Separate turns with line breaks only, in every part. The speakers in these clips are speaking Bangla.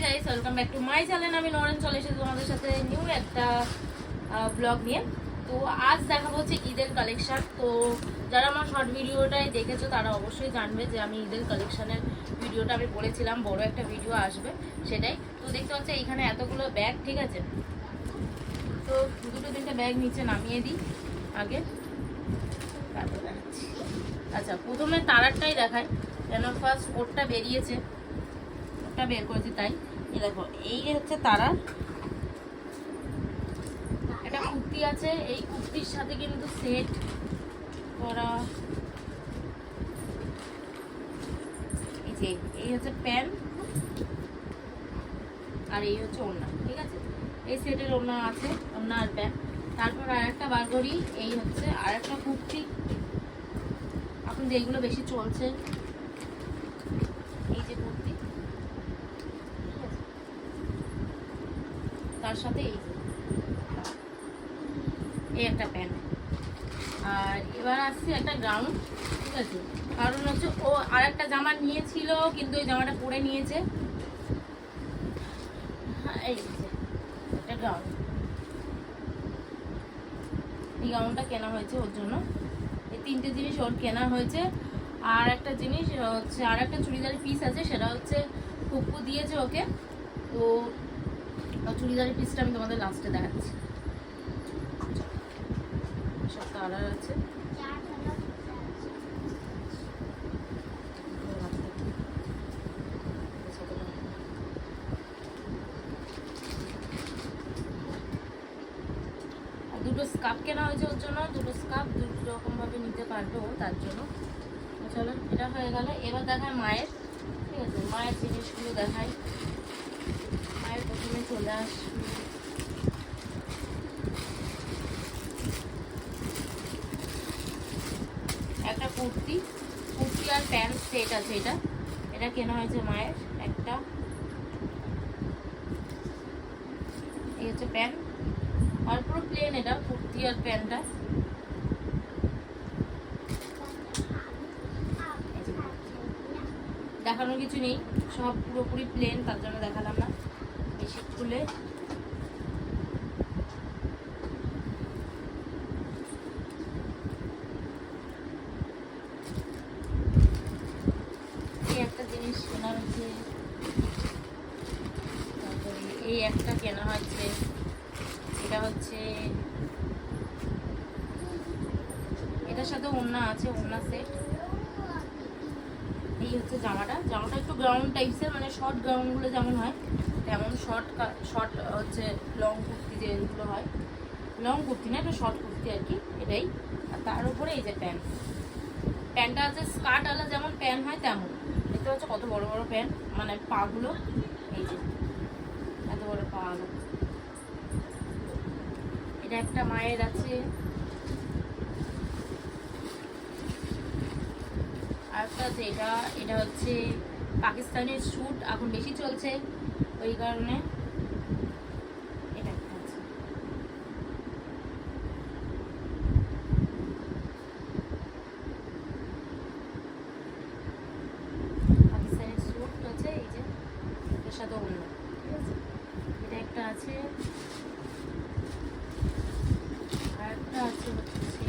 Guys, welcome back to my channel. আমি নরেন চলে এসেছি তোমাদের সাথে নিউ একটা ব্লগ নিয়ে। তো আজ দেখাবো হচ্ছে ঈদের কালেকশন। তো যারা আমার শর্ট ভিডিওটাই দেখেছো তারা অবশ্যই জানবে যে আমি ঈদের কালেকশনের ভিডিওটা আমি বলেছিলাম বড় একটা ভিডিও আসবে, সেটাই। তো দেখতে পাচ্ছি এইখানে এতগুলো ব্যাগ, ঠিক আছে। তো দুটো তিনটে ব্যাগ নিচে নামিয়ে দিই আগে, তারপর দেখাচ্ছি। আচ্ছা, প্রথমে তারারটাই দেখাই, কেন ফার্স্ট ওরটা বেরিয়েছে, ওরটা বের করেছি তাই। এই দেখো, এই হচ্ছে তারার একটা কুর্তি আছে, এই কুর্তির সাথে কিন্তু সেট করা এই যে এই হচ্ছে প্যান্ট আর এই হচ্ছে ওড়না, ঠিক আছে। এই সেটের ওড়না আছে, ওড়না আর প্যান্ট। তারপর আর একটা বার করি, এই হচ্ছে আর একটা কুর্তি, এখন যেগুলো বেশি চলছে, এই যে কুর্তি, তার সাথে এই একটা প্যান্ট। আর এবার আসছি একটা গাউন, ঠিক আছে। কারণ হচ্ছে ও আর একটা জামা নিয়েছিল কিন্তু ওই জামাটা পরে নিয়েছে। এই একটা গাউন, এই গাউনটা কেনা হয়েছে ওর জন্য। এই তিনটে জিনিস ওর কেনা হয়েছে। আর একটা জিনিস হচ্ছে, আর একটা চুড়িদারের পিস আছে, সেটা হচ্ছে ফুপু দিয়েছে ওকে। তো চুড়িদারের পিসটা আমি তোমাদের লাস্টে দেখাচ্ছি। সব কালার আছে, দুটো স্কার্ফ কেনা হয়েছে ওর জন্য। দুটো স্কার্ফ দুটো রকম ভাবে নিতে পারবে ও, তার জন্য। চলো, এটা হয়ে গেল। এবার দেখায় মায়ের, ঠিক আছে। মায়ের জিনিসগুলো দেখাই। মায়ের প্রথমে চলে আসবে একটা কুর্তি, কুর্তি আর প্যান্ট সেট আছে। এটা এটা কেনা হয়েছে মায়ের একটা। এই হচ্ছে প্যান্ট, আর পুরো প্লেন এটা কুর্তি আর প্যান্টটা। দেখানোর কিছু নেই, সব পুরোপুরি প্লেন, তার জন্য দেখালাম না বেশি খুলে। এই একটা জিনিস কেনা হয়েছে, তারপরে এই একটা কেনা হয়েছে। এটা হচ্ছে, এটার সাথে ওড়না আছে, ওড়না সেট। এই হচ্ছে জামাটা, জামাটা একটু গ্রাউন্ড টাইপসের, মানে শর্ট গ্রাউন্ডগুলো যেমন হয় তেমন শর্ট শর্ট হচ্ছে লং কুর্তি যেগুলো হয়, লং কুর্তি না, এটা শর্ট কুর্তি আর কি, এটাই। আর তার উপরে এই যে প্যান্ট, প্যান্টটা আছে স্কার্ট আলা যেমন প্যান্ট হয় তেমন। দেখতে পাচ্ছ কত বড় বড় প্যান্ট, মানে পাগুলো এই যে এত বড় পাগুলো। এটা একটা মায়ের আছে। আরেকটা আছে, এটা এটা হচ্ছে পাকিস্তানের স্যুট, এখন বেশি চলছে ওই কারণে। এটা একটা আছে, পাকিস্তানের স্যুট আছে, এই যে এর সাথে অন্য, ঠিক আছে। এটা একটা আছে। আর একটা আছে হচ্ছে,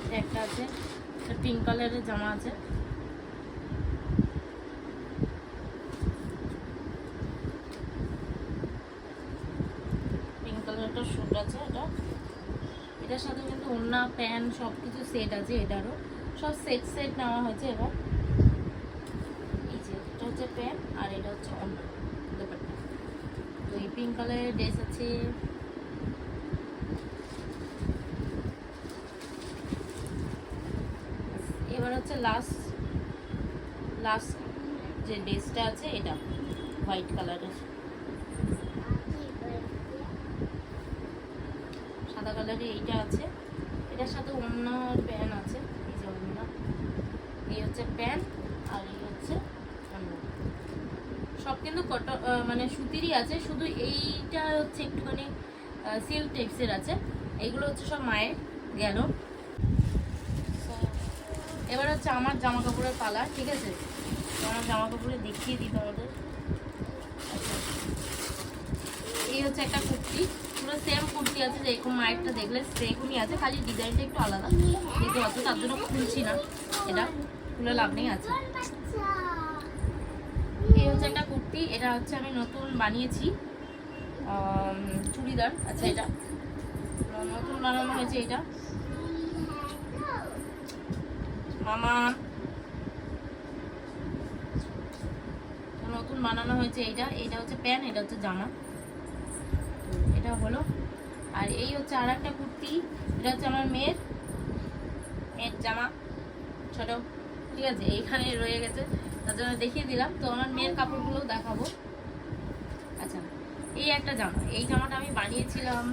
এটা একটা আছে, এটা পিঙ্ক কালারের জামা আছে। পিঙ্ক কালারটা স্যুট আছে এটা। এটার সাথে কিন্তু ওড়না প্যান্ট সব কিছু সেট আছে, এটারও সব সেট সেট নেওয়া হয়েছে এবার। এই যে এটা হচ্ছে প্যান্ট আর এটা হচ্ছে ওড়না, দুপাট্টা। তো এই পিঙ্ক কালারের ড্রেস আছে। এবার হচ্ছে লাস্ট লাস্ট যে ড্রেসটা আছে, এটা হোয়াইট কালারের, সাদা কালারের এইটা আছে। এটার সাথে ওড়নার প্যান্ট আছে, এই যে ওড়না, এই হচ্ছে প্যান্ট আর এই হচ্ছে ওড়না। সব কিন্তু মানে সুতিরই আছে, শুধু এইটা হচ্ছে একটুখানি সিল্ক টাইপসের আছে। এইগুলো হচ্ছে সব মায়ের গেল। এবার হচ্ছে আমার জামা কাপড়ের পালা, ঠিক আছে। আমার জামা কাপড়ে দেখিয়ে দিই তোমাদের। আচ্ছা, এই হচ্ছে একটা কুর্তি, পুরো সেম কুর্তি আছে, যেরকম মায়েরটা দেখলে সেরকমই আছে, খালি ডিজাইনটা একটু আলাদা দেখতে পাচ্ছ, তার জন্য খুলছি না, এটা খুলে লাভ নেই। আছে এই হচ্ছে একটা কুর্তি, এটা হচ্ছে আমি নতুন বানিয়েছি চুড়িদার। আচ্ছা, এটা নতুন বানানো হয়েছে, এটা মামা নতুন বানানো হয়েছে। এইটা হচ্ছে প্যান্ট, এটা হচ্ছে জামা, এটা হলো। আর এই হচ্ছে আর একটা কুর্তি, এটা হচ্ছে আমার মেয়ের জামা, ছোট, ঠিক আছে, এইখানে রয়ে গেছে, তার জন্য দেখিয়ে দিলাম। তো আমার মেয়ের কাপড়গুলো দেখাবো। আচ্ছা, এই একটা জামা, এই জামাটা আমি বানিয়েছিলাম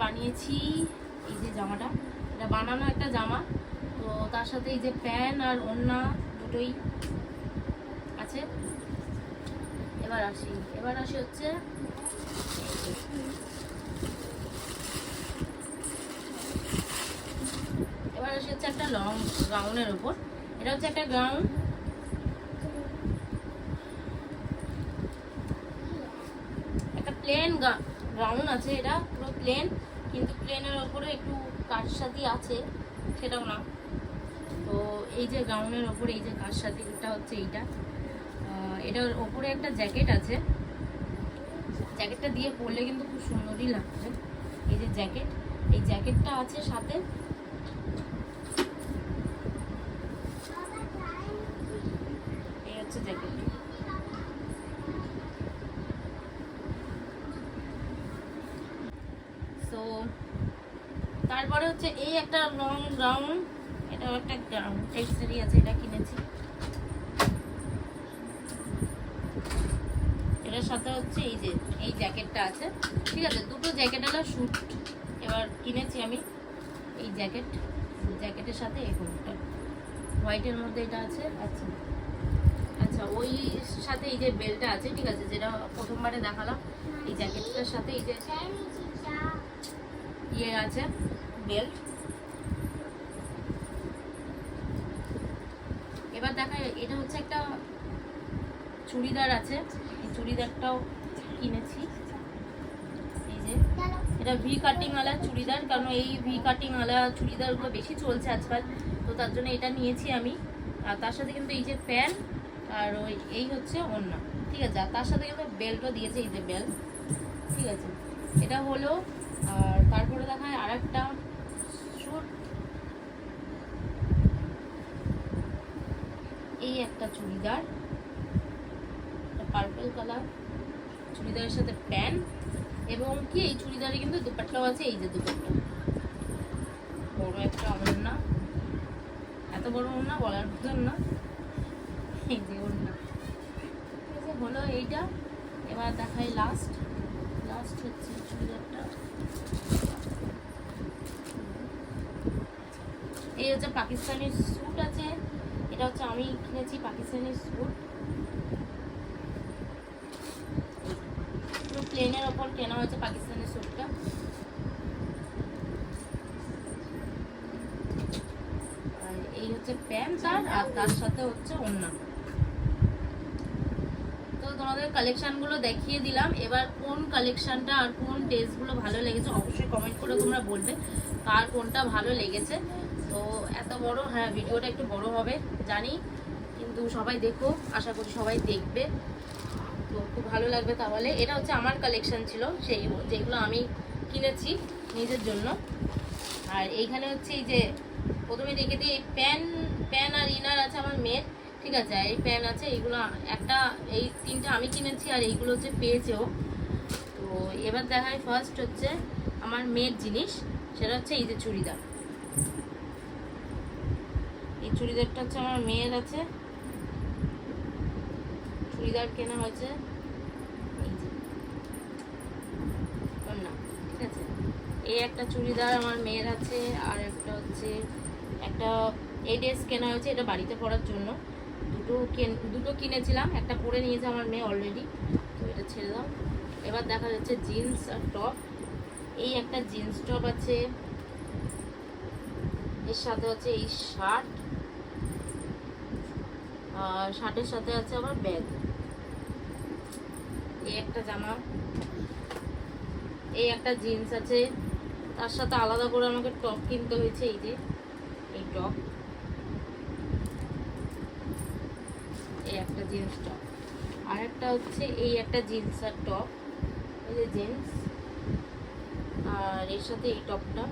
বানিয়েছি। এই যে জামাটা, এটা বানানো একটা জামা, তো তার সাথে এই যে প্যান্ট আর ওড়না দুটোই আছে। এবার আসি হচ্ছে একটা লং গাউনের উপর। এটা হচ্ছে একটা গাউন, একটা প্লেন গাউন আছে, এটা পুরো প্লেন, কিন্তু প্লেনের ওপরে একটু কারসাজি আছে, সেটাও না। তো এই যে গাউনের ওপরে এই যে কারসাজিটা হচ্ছে এটার ওপরে একটা জ্যাকেট আছে, জ্যাকেটটা দিয়ে পরলে কিন্তু খুব সুন্দরই লাগছে। এই যে জ্যাকেট, এই জ্যাকেটটা আছে সাথে, এই হচ্ছে জ্যাকেট। তো তারপরে হচ্ছে এই একটা লং গাউন, এটাও একটা গাউন টেক্সচারই আছে, এটা কিনেছি। এটার সাথে হচ্ছে এই জ্যাকেটটা আছে, ঠিক আছে, দুটো জ্যাকেট আলা স্যুট এবার কিনেছি আমি। এই জ্যাকেটের সাথে এই কোনটা হোয়াইটের মধ্যে এটা আছে। আচ্ছা, ওই সাথে এই যে বেল্টটা আছে, ঠিক আছে, যেটা প্রথমবারে দেখালাম, এই জ্যাকেটটার সাথে এই যে আছে বেল্ট। এবার দেখা, এটা হচ্ছে একটা চুড়িদার আছে, এই চুড়িদারটাও কিনেছি। এই যে এটা ভি কাটিং ওয়ালা চুড়িদার, কারণ এই ভি কাটিং ওয়ালা চুড়িদারগুলো বেশি চলছে আজকাল, তো তার জন্য এটা নিয়েছি আমি। আর তার সাথে কিন্তু এই যে প্যান্ট আর এই হচ্ছে ওড়না, ঠিক আছে, আর তার সাথে কিন্তু বেল্টও দিয়েছে, এই যে বেল্ট, ঠিক আছে, এটা হলো। আর তারপরে দেখায় আর একটা স্যুট, এই একটা চুড়িদার, পার্পল কালার, চুড়িদারের সাথে প্যান্ট, এবং কি এই চুড়িদারে কিন্তু দুপাট্টাও আছে। এই যে দুপাট্টা, বড় একটা ওড়না, এত বড় ওড়না বলার মতন না, এই যে ওড়না, ঠিক আছে, হলো এইটা। এবার দেখাই লাস্ট হচ্ছে চুড়িদারটা, এই হচ্ছে পাকিস্তানি স্যুট আছে, এটা হচ্ছে আমি কিনেছি পাকিস্তানি স্যুট, প্লেনের ওপর কেনা হয়েছে পাকিস্তানি স্যুটটা। আর এই হচ্ছে প্যান্ট আর তার সাথে হচ্ছে ওড়না। তো তোমাদের কালেকশনগুলো দেখিয়ে দিলাম। এবার কোন কালেকশনটা আর কোন ড্রেসগুলো ভালো লেগেছে অবশ্যই কমেন্ট করে তোমরা বলবে কার কোনটা ভালো লেগেছে। তো এত বড়, হ্যাঁ ভিডিওটা একটু বড় হবে জানি, কিন্তু সবাই দেখো, আশা করি সবাই দেখবে, তো খুব ভালো লাগবে। তাহলে এটা হচ্ছে আমার কালেকশন ছিল, যেগুলো আমি কিনেছি নিজের জন্য। আর এইখানে হচ্ছে এই যে প্রথমে দেখে দিই, এই প্যান আর ইনার আছে আমার মেয়ের, ঠিক আছে, এই প্যান আছে, এইগুলো একটা, এই তিনটা আমি কিনেছি, আর এইগুলো হচ্ছে পেয়েছেও। তো এবার দেখাই, ফার্স্ট হচ্ছে আমার মেয়ের জিনিস, সেটা হচ্ছে এই যে চুড়িদার। এই চুড়িদারটা হচ্ছে আমার মেয়ের আছে, চুড়িদার কেনা হয়েছে, এই যে না, ঠিক আছে, এই একটা চুড়িদার আমার মেয়ের আছে। আর একটা হচ্ছে একটা এই ড্রেস কেনা হয়েছে, এটা বাড়িতে পরার জন্য, দুটো কিনেছিলাম, একটা পরে নিয়েছে আমার মেয়ে অলরেডি, তো এটা ছেড়ে দাও। এবার দেখা যাচ্ছে জিন্স আর টপ, এই একটা জিন্স টপ আছে, এর সাথে হচ্ছে এই শার্ট, আর শার্টের সাথে আছে আবার ব্যাগ। এই একটা জামা, এই একটা জিন্স আছে, তার সাথে আলাদা করে আমাকে টপ কিনতে হয়েছে। এই যে এই টপ, এই একটা জিন্স টপ, আর একটা হচ্ছে এই একটা জিন্স আর টপ, এই যে জিন্স, আর এর সাথে এই টপটা।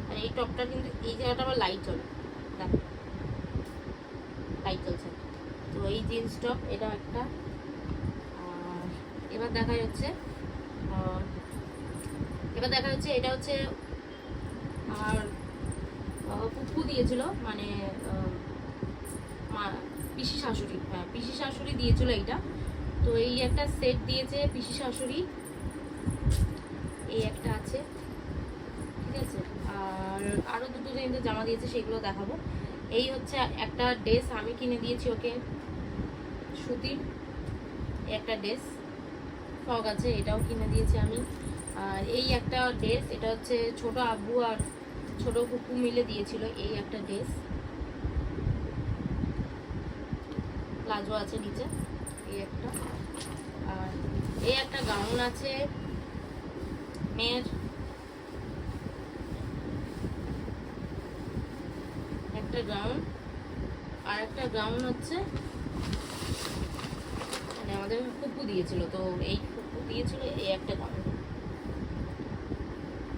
আর এই টপটা কিন্তু এই জায়গাটা আবার লাইট চলে, দেখো লাইট চলছে। তো এই জিন্স টপ এটা একটা। আর এবার দেখা যাচ্ছে এটা হচ্ছে আমার পুপ্পু দিয়েছিল, মানে পিসি শাশুড়ি, হ্যাঁ পিসি শাশুড়ি দিয়েছিল এইটা। তো এই একটা সেট দিয়েছে পিসি শাশুড়ি, এই একটা আছে, ঠিক আছে। আর আরও দুটো জিনিসের জামা দিয়েছে, সেগুলো দেখাবো। এই হচ্ছে একটা ড্রেস আমি কিনে দিয়েছি ওকে, সুতির একটা ড্রেস, ফগ আছে, এটাও কিনে দিয়েছি আমি। আর এই একটা ড্রেস, এটা হচ্ছে ছোট আব্বু আর ছোট কুকু মিলে দিয়েছিল, এই একটা ড্রেস, প্লাজো আছে নিচে, এই একটা। আর এই একটা গাউন আছে মেয়ের, একটা গাউন। আর একটা গাউন হচ্ছে মানে আমাদের কুকু দিয়েছিল, তো এই কুকু দিয়েছিল এই একটা গাউন,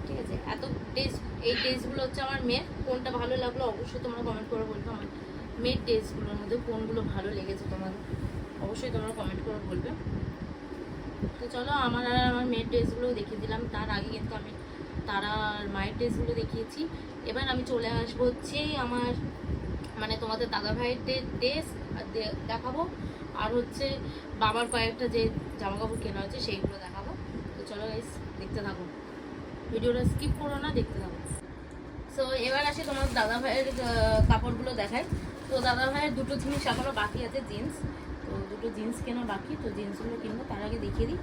ঠিক আছে। এত ড্রেস, এই ড্রেসগুলো হচ্ছে আমার মেয়ের। কোনটা ভালো লাগলো অবশ্যই তোমরা কমেন্ট করে বলবে, আমার মেয়ের ড্রেসগুলোর মধ্যে কোনগুলো ভালো লেগেছে তোমাদের, অবশ্যই তোমরা কমেন্ট করে বলবে। তো চলো আমার আর আমার মেয়ের ড্রেসগুলো দেখিয়ে দিলাম, তার আগে কিন্তু আমি তারা আর মায়ের ড্রেসগুলো দেখিয়েছি। এবার আমি চলে আসবো হচ্ছে আমার মানে তোমাদের দাদা ভাইয়ের ড্রেস দেখাবো, আর হচ্ছে বাবার কয়েকটা যে জামা কাপড় কেনা হয়েছে সেইগুলো দেখাবো। তো চলো গাইস দেখতে থাকো, ভিডিওটা স্কিপ করো না, দেখতে থাকো। সো এবার আসি তোমার দাদা ভাইয়ের কাপড়গুলো দেখায়। তো দাদা ভাইয়ের দুটো জিনিস এখনো বাকি আছে, জিন্স, তো দুটো জিন্স কেনা বাকি, তো জিন্সগুলো কিনবো। তার আগে দেখিয়ে দিই,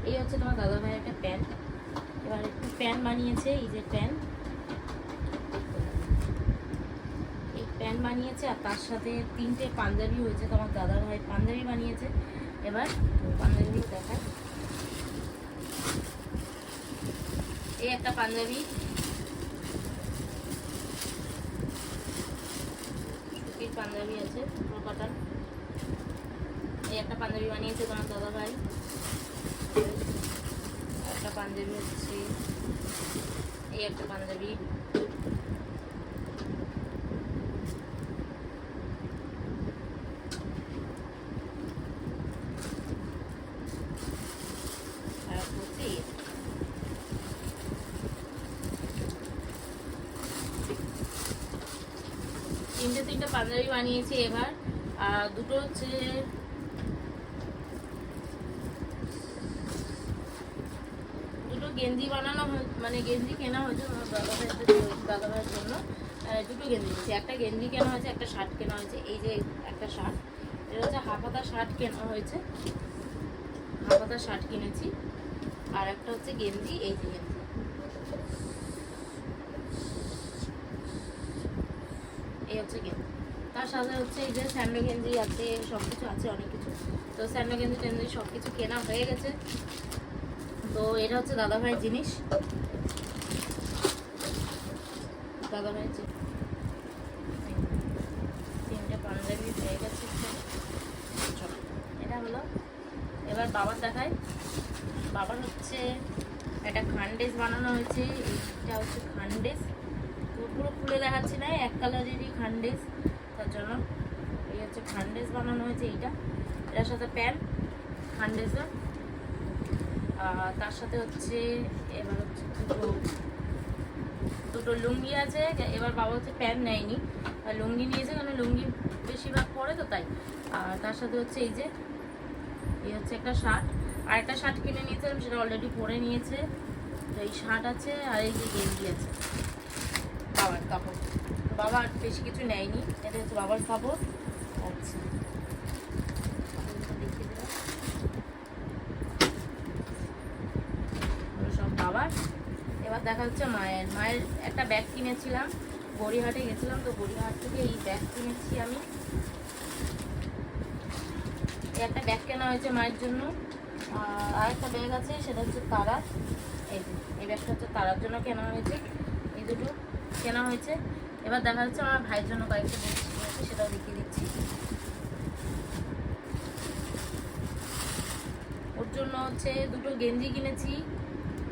এই হচ্ছে তোমার দাদা ভাইয়ের একটা প্যান্ট। এবার একটু প্যান্ট বানিয়েছে, এই যে প্যান্ট, এই প্যান্ট বানিয়েছে, আর তার সাথে তিনটে পাঞ্জাবি হয়েছে, তোমার দাদা ভাই পাঞ্জাবি বানিয়েছে। এবার পাঞ্জাবি দেখায়, এই একটা পাঞ্জাবি, সুতির পাঞ্জাবি আছে পুরো কটন। এই একটা পাঞ্জাবি বানিয়েছে তোমার দাদা ভাই, একটা পাঞ্জাবি হচ্ছে এই একটা পাঞ্জাবি, আর হচ্ছে তিনটে পাঞ্জাবি বানিয়েছি। এবার দুটো হচ্ছে গেঞ্জি বানানো, মানে গেঞ্জি কেনা হয়েছে আমার দাদা ভাইয়ের জন্য। দুটো গেঞ্জি নিয়েছি, একটা গেঞ্জি কেনা হয়েছে, একটা শার্ট কেনা হয়েছে। এই যে একটা শার্ট, এটা হচ্ছে হাফ হাতা শার্ট কেনা হয়েছে, হাফ হাতা শার্ট কিনেছি। আর একটা হচ্ছে গেঞ্জি, এই যে গেঞ্জি, এই হচ্ছে গেঞ্জি। তার সাথে হচ্ছে এই যে স্যান্ডো গেঞ্জি আছে, সব কিছু আছে, অনেক কিছু। তো স্যান্ডো গেঞ্জি টেঞ্জি সব কিছু কেনা হয়ে গেছে। তো এটা হচ্ছে দাদা ভাইয়ের জিনিস, দাদা ভাইয়ের তিনটে পাঞ্জাবি হয়ে গেছে, এটা হলো। এবার বাবার দেখায়, বাবার হচ্ছে একটা খান্ডেস বানানো হয়েছে, এইটা হচ্ছে খান্ডেস, পুরো খুলে দেখাচ্ছি না, এক কালারেরই খান্ডেস, তার জন্য এই হচ্ছে খান্ডেস বানানো হয়েছে। এইটা, এটার সাথে প্যান্ট খান্ডেসের, তার সাথে হচ্ছে এবার হচ্ছে দুটো লুঙ্গি আছে। এবার বাবা হচ্ছে প্যান্ট নেয়নি, লুঙ্গি নিয়েছে, কারণ লুঙ্গি বেশিরভাগ পরে তো তাই। আর তার সাথে হচ্ছে এই হচ্ছে একটা শার্ট, আর একটা শার্ট কিনে নিয়েছিলাম, সেটা অলরেডি পরে নিয়েছে। তো এই শার্ট আছে, আর এই যে গেঞ্জি আছে বাবার কাপড়। বাবা আর বেশি কিছু নেয়নি, এটা হচ্ছে বাবার কাপড়। আচ্ছা দেখিয়ে দিলাম, সব বাবার। এবার এবার দেখা হচ্ছে মায়ের একটা ব্যাগ কিনেছিলাম, গড়িয়াহাটে গেছিলাম, তো গড়িয়াহাট থেকে এই ব্যাগ কিনেছি আমি। একটা ব্যাগ কেনা হয়েছে মায়ের জন্য। আর একটা ব্যাগ আছে, সেটা হচ্ছে তারার। এই ব্যাগটা হচ্ছে তারার জন্য কেনা হয়েছে। এই দুটো কেনা হয়েছে। এবার দেখা যাচ্ছে আমার ভাইয়ের জন্য কয়েকটা জিনিস কিনেছি, সেটাও দেখিয়ে দিচ্ছি। ওর জন্য হচ্ছে দুটো গেঞ্জি কিনেছি,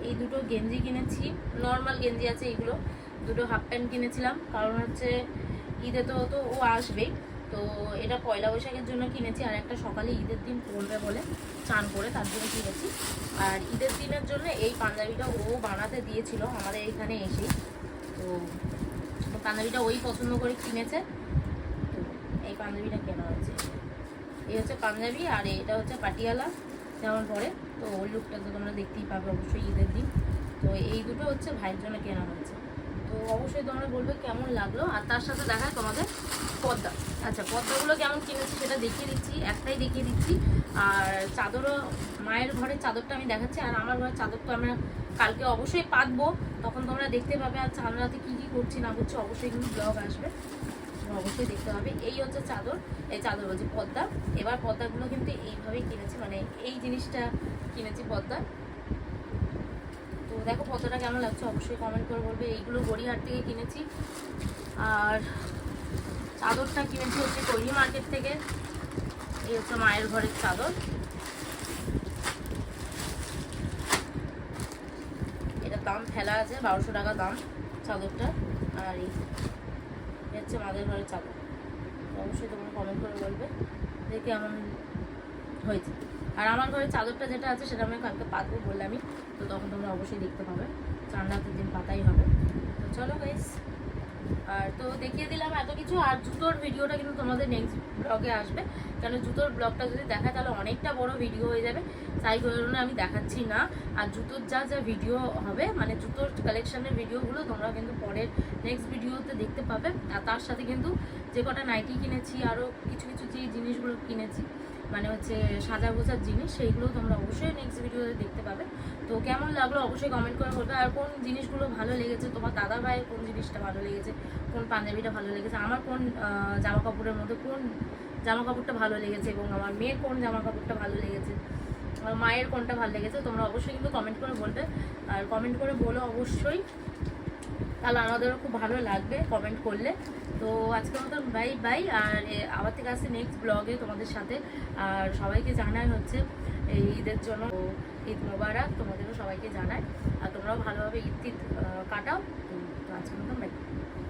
এই দুটো গেঞ্জি কিনেছি, নর্মাল গেঞ্জি আছে এইগুলো। দুটো হাফ প্যান্ট কিনেছিলাম, কারণ হচ্ছে ঈদে তো ও আসবেই, তো এটা পয়লা বৈশাখের জন্য কিনেছি। আর একটা সকালে ঈদের দিন পরবে বলে চান করে, তার জন্য কিনেছি। আর ঈদের দিনের জন্য এই পাঞ্জাবিটা ও বানাতে দিয়েছিল আমাদের এখানে এসেই, তো পাঞ্জাবিটা ওই পছন্দ করে কিনেছে, তো এই পাঞ্জাবিটা কেনা হয়েছে। এই হচ্ছে পাঞ্জাবি, আর এটা হচ্ছে পাটিয়ালা যেমন পরে, তো ওই লুকটা তো তোমরা দেখতেই পাবে অবশ্যই ঈদের দিন। তো এই দুটো হচ্ছে ভাইয়ের জন্য কেনা হয়েছে। তো অবশ্যই তোমরা বলবে কেমন লাগলো। আর তার সাথে দেখায় তোমাদের পর্দা। আচ্ছা, পর্দাগুলো কেমন কিনেছি সেটা দেখিয়ে দিচ্ছি, একটাই দেখিয়ে দিচ্ছি। আর চাদরও, মায়ের ঘরের চাদরটা আমি দেখাচ্ছি, আর আমার ঘরের চাদর তো আমরা কালকে অবশ্যই পাতবো, তখন তোমরা দেখতে পাবে। আর চাঁদ রাতে কী কী করছি না করছি অবশ্যই কিন্তু ব্লগ আসবে, অবশ্যই দেখতে হবে। এই হচ্ছে চাদর, এই চাদর বলছি পর্দা। এবার পর্দাগুলো কিন্তু এইভাবেই কিনেছি, মানে এই জিনিসটা কিনেছি পর্দা। তো দেখো পর্দাটা কেমন লাগছে অবশ্যই কমেন্ট করে বলবে। এইগুলো গড়িয়াহাট থেকে কিনেছি। আর চাদরটা কিনেছি হচ্ছে কৈরি মার্কেট থেকে। এই হচ্ছে মায়ের ঘরের চাদর, এটার দাম ফেলা আছে 1200 টাকা দাম চাদরটা। আর এই হচ্ছে মাদের ঘরের চাদর। অবশ্যই তোমরা কমেন্ট করে বলবে যে কেমন হয়েছে। আর আমার ঘরের চাদরটা যেটা আছে সেটা আমি কালকে পাতবো বললামই, তো তখন তোমরা অবশ্যই দেখতে পাবে, চান রাতের দিন পাতাই হবে। তো চলো গাইস, আর তো দেখিয়ে দিলাম এত কিছু। আর জুতোর ভিডিওটা কিন্তু তোমাদের নেক্সট ব্লগে আসবে, কেন জুতোর ব্লগটা যদি দেখায় তাহলে অনেকটা বড় ভিডিও হয়ে যাবে, তাই কারণে আমি দেখাচ্ছি না। আর জুতোর যা ভিডিও হবে, মানে জুতোর কালেকশনের ভিডিওগুলো তোমরা কিন্তু পরের নেক্সট ভিডিওতে দেখতে পাবে। আর তার সাথে কিন্তু যে কটা নাইটি কিনেছি, আরও কিছু কিছু যে জিনিসগুলো কিনেছি, মানে হচ্ছে সাজা গোছার জিনিস, সেইগুলো তোমরা অবশ্যই নেক্সট ভিডিওতে দেখতে পাবে। তো কেমন লাগলো অবশ্যই কমেন্ট করে বলবে। আর কোন জিনিসগুলো ভালো লেগেছে, তোমার দাদা ভাইয়ের কোন জিনিসটা ভালো লেগেছে, কোন পাঞ্জাবিটা ভালো লেগেছে, আমার কোন জামা কাপড়ের মধ্যে কোন জামা কাপড়টা ভালো লেগেছে, এবং আমার মেয়ের কোন জামা কাপড়টা ভালো লেগেছে, আমার মায়ের কোনটা ভালো লেগেছে, তোমরা অবশ্যই কিন্তু কমেন্ট করে বলবে। আর কমেন্ট করে বলো অবশ্যই, তাহলে আমাদেরও খুব ভালো লাগবে কমেন্ট করলে। তো আজকের মতন বাই বাই। আর আবার থেকে আসছে নেক্সট ব্লগে তোমাদের সাথে। আর সবাইকে জানাই হচ্ছে এই ঈদের জন্য ঈদ মোবারক, তোমাদেরও সবাইকে জানাই। আর তোমরাও ভালোভাবে ঈদ কাটাও। তো আজকের